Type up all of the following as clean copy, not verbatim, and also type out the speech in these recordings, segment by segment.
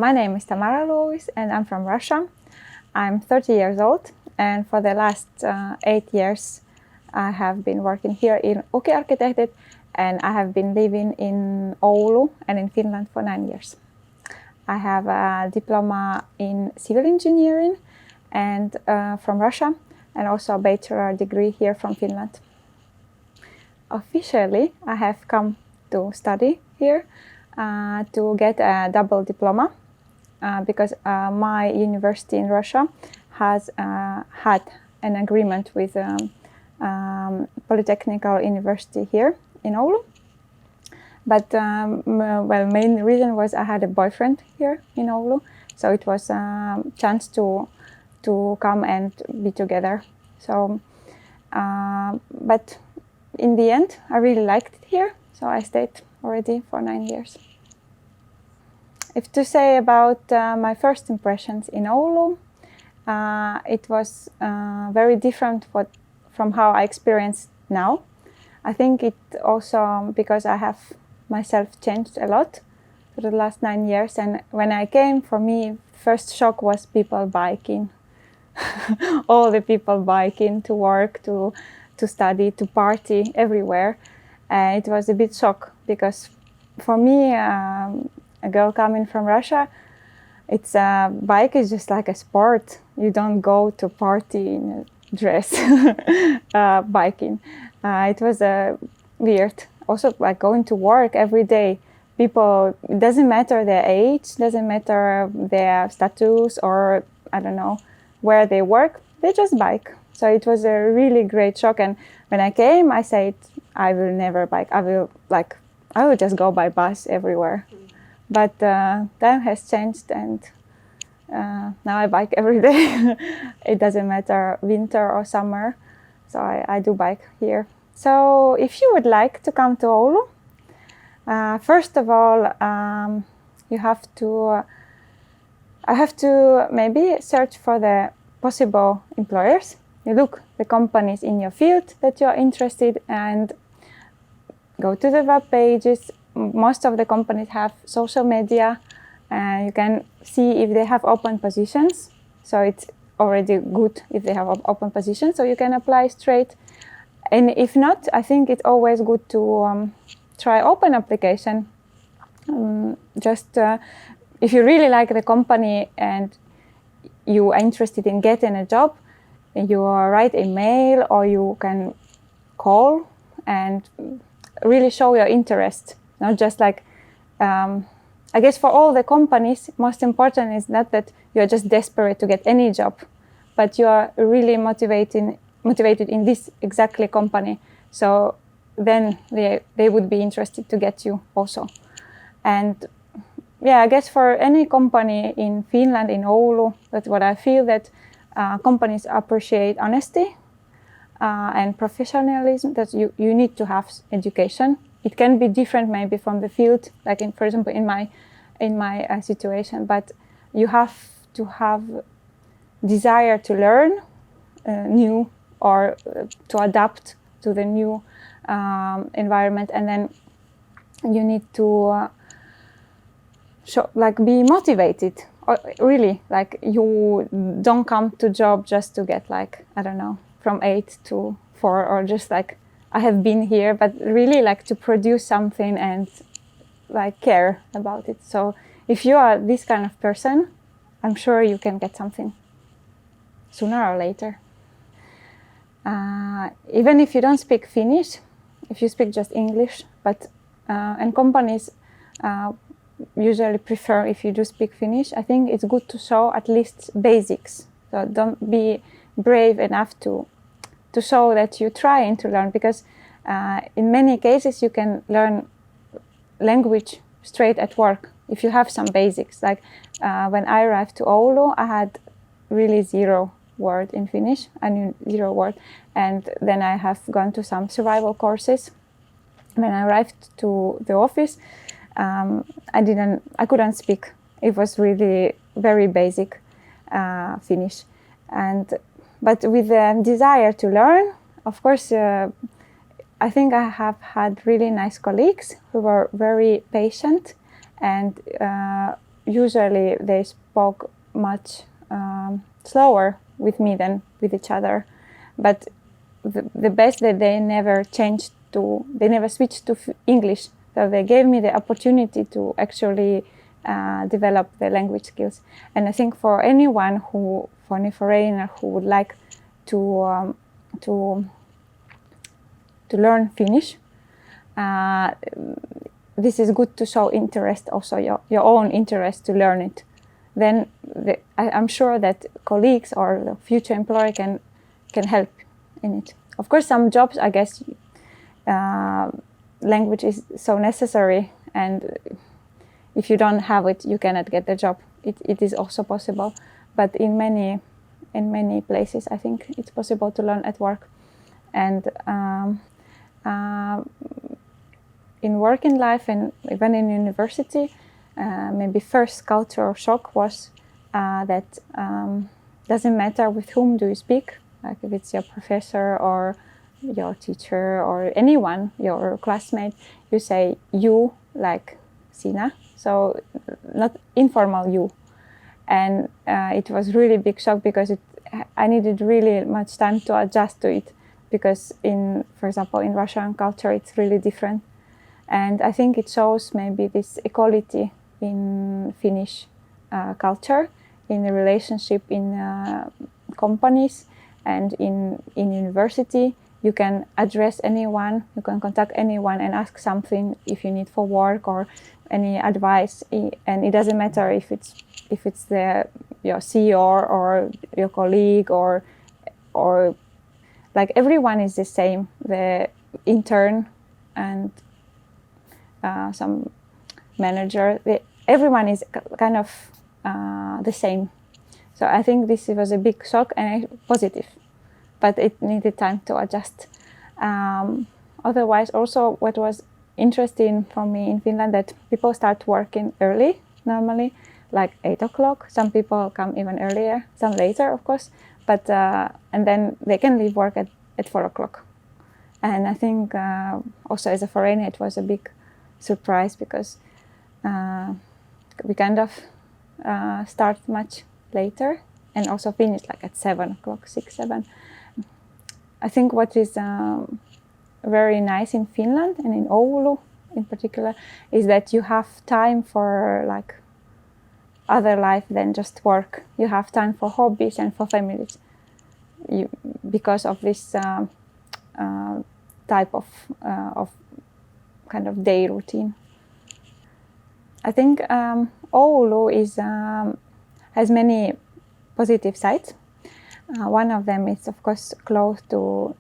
My name is Tamara Louis and I'm from Russia. I'm 30 years old and for the last 8 years I have been working here in Oulu Architected and I have been living in Oulu and in Finland for 9 years. I have a diploma in civil engineering and from Russia and also a bachelor degree here from Finland. Officially, I have come to study here to get a double diploma because my university in Russia has had an agreement with Polytechnical University here in Oulu. But main reason was I had a boyfriend here in Oulu, so it was a chance to come and be together. So, but in the end, I really liked it here, so I stayed already for 9 years. If to say about my first impressions in Oulu, it was very different from how I experienced now. I think it also because I have myself changed a lot for the last 9 years, and when I came, for me, first shock was people biking. All the people biking to work, to study, to party everywhere. It was a bit shock because for me, a girl coming from Russia, it's bike is just like a sport. You don't go to party in a dress biking. It was weird. Also, like going to work every day. People, it doesn't matter their age, doesn't matter their status or I don't know where they work. They just bike. So it was a really great shock. And when I came, I said, I will never bike. I will just go by bus everywhere. But time has changed, and now I bike every day. It doesn't matter winter or summer. So I do bike here. So if you would like to come to Oulu, first of all, you have to. I have to maybe search for the possible employers. You look the companies in your field that you're interested and go to the web pages. Most of the companies have social media. You can see if they have open positions. So it's already good if they have open positions. So you can apply straight. And if not, I think it's always good to try open application. If you really like the company and you are interested in getting a job, you write a mail or you can call and really show your interest. Not just like, I guess for all the companies, most important is not that you are just desperate to get any job, but you are really motivated in this exactly company. So then they would be interested to get you also. And yeah, I guess for any company in Finland, in Oulu, that's what I feel, that companies appreciate honesty and professionalism, that you need to have education. It can be different maybe from the field, like for example in my situation, but you have to have desire to learn new or to adapt to the new environment, and then you need to be motivated. Or really, like you don't come to job just to get like, I don't know, from 8 to 4 or just like I have been here, but really like to produce something and like care about it. So if you are this kind of person, I'm sure you can get something sooner or later. Even if you don't speak Finnish, if you speak just English, and companies usually prefer if you do speak Finnish, I think it's good to show at least basics. So don't be brave enough to show that you're trying to learn, because in many cases you can learn language straight at work if you have some basics. Like when I arrived to Oulu, I had really 0 word in Finnish. I knew 0 word, and then I have gone to some survival courses. When I arrived to the office, I couldn't speak. It was really very basic Finnish, but with the desire to learn, of course, I think I have had really nice colleagues who were very patient and usually they spoke much slower with me than with each other. But the best that they never switched to English. So they gave me the opportunity to actually develop the language skills. And I think for anyone for any foreigner who would like to learn Finnish, this is good to show interest, also your own interest to learn it. Then I'm sure that colleagues or the future employer can help in it. Of course, some jobs, I guess, language is so necessary, and if you don't have it, you cannot get the job. It is also possible, but in many places, I think it's possible to learn at work. And in working life and even in university, maybe first cultural shock was that doesn't matter with whom do you speak, like if it's your professor or your teacher or anyone, your classmate, you say you, like Sina, so not informal you. And it was really big shock because I needed really much time to adjust to it, because for example, in Russian culture, it's really different. And I think it shows maybe this equality in Finnish culture, in the relationship in companies and in university. You can address anyone, you can contact anyone and ask something if you need for work or any advice. And it doesn't matter if it's your CEO or your colleague or like everyone is the same, the intern and some manager, everyone is kind of the same. So I think this was a big shock and positive, but it needed time to adjust. Otherwise, also what was interesting for me in Finland, that people start working early, normally, like 8 o'clock. Some people come even earlier, some later, of course, but and then they can leave work at 4 o'clock. And I think also as a foreigner, it was a big surprise because we kind of start much later and also finish like at 7 o'clock, 6, 7. I think what is very nice in Finland and in Oulu in particular is that you have time for like other life than just work. You have time for hobbies and for families because of this type of kind of day routine. I think Oulu has many positive sides. One of them is, of course, close to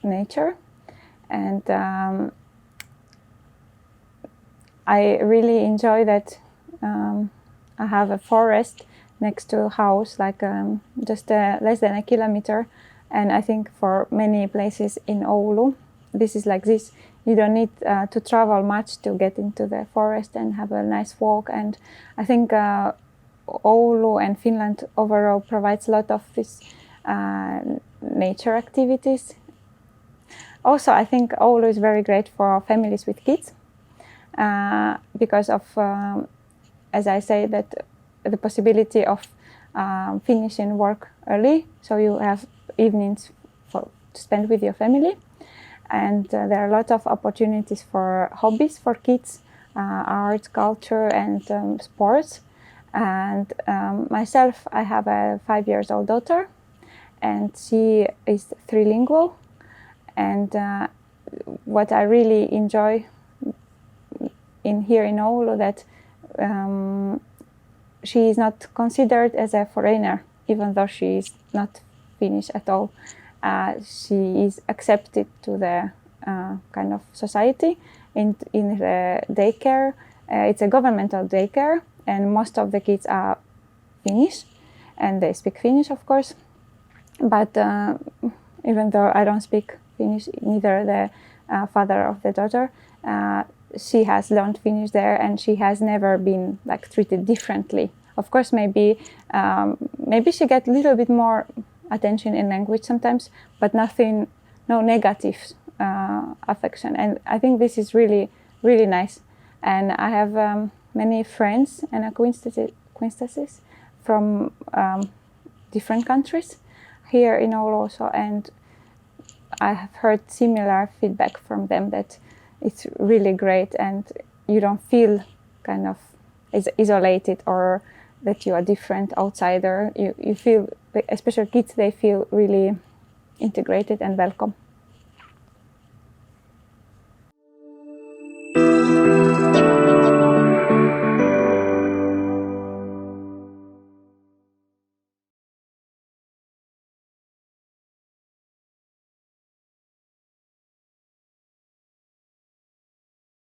nature, and I really enjoy that I have a forest next to a house, like just less than a kilometer. And I think for many places in Oulu, this is like this. You don't need to travel much to get into the forest and have a nice walk. And I think Oulu and Finland overall provides a lot of this nature activities. Also, I think Oulu is very great for families with kids because of, as I say, that the possibility of finishing work early, so you have evenings to spend with your family. And there are a lot of opportunities for hobbies for kids, art, culture, and sports. And myself, I have a 5-year-old daughter, and she is trilingual. And what I really enjoy here in Oulu, that she is not considered as a foreigner, even though she is not Finnish at all. She is accepted to the kind of society in the daycare. It's a governmental daycare, and most of the kids are Finnish, and they speak Finnish, of course. But even though I don't speak Finnish, neither the father of the daughter, she has learned Finnish there, and she has never been like treated differently. Of course, maybe she gets a little bit more attention in language sometimes, but no negative affection. And I think this is really, really nice. And I have many friends and acquaintances from different countries here in Oulu also, and I have heard similar feedback from them that it's really great and you don't feel kind of isolated or that you are different outsider. You feel, especially kids, they feel really integrated and welcome.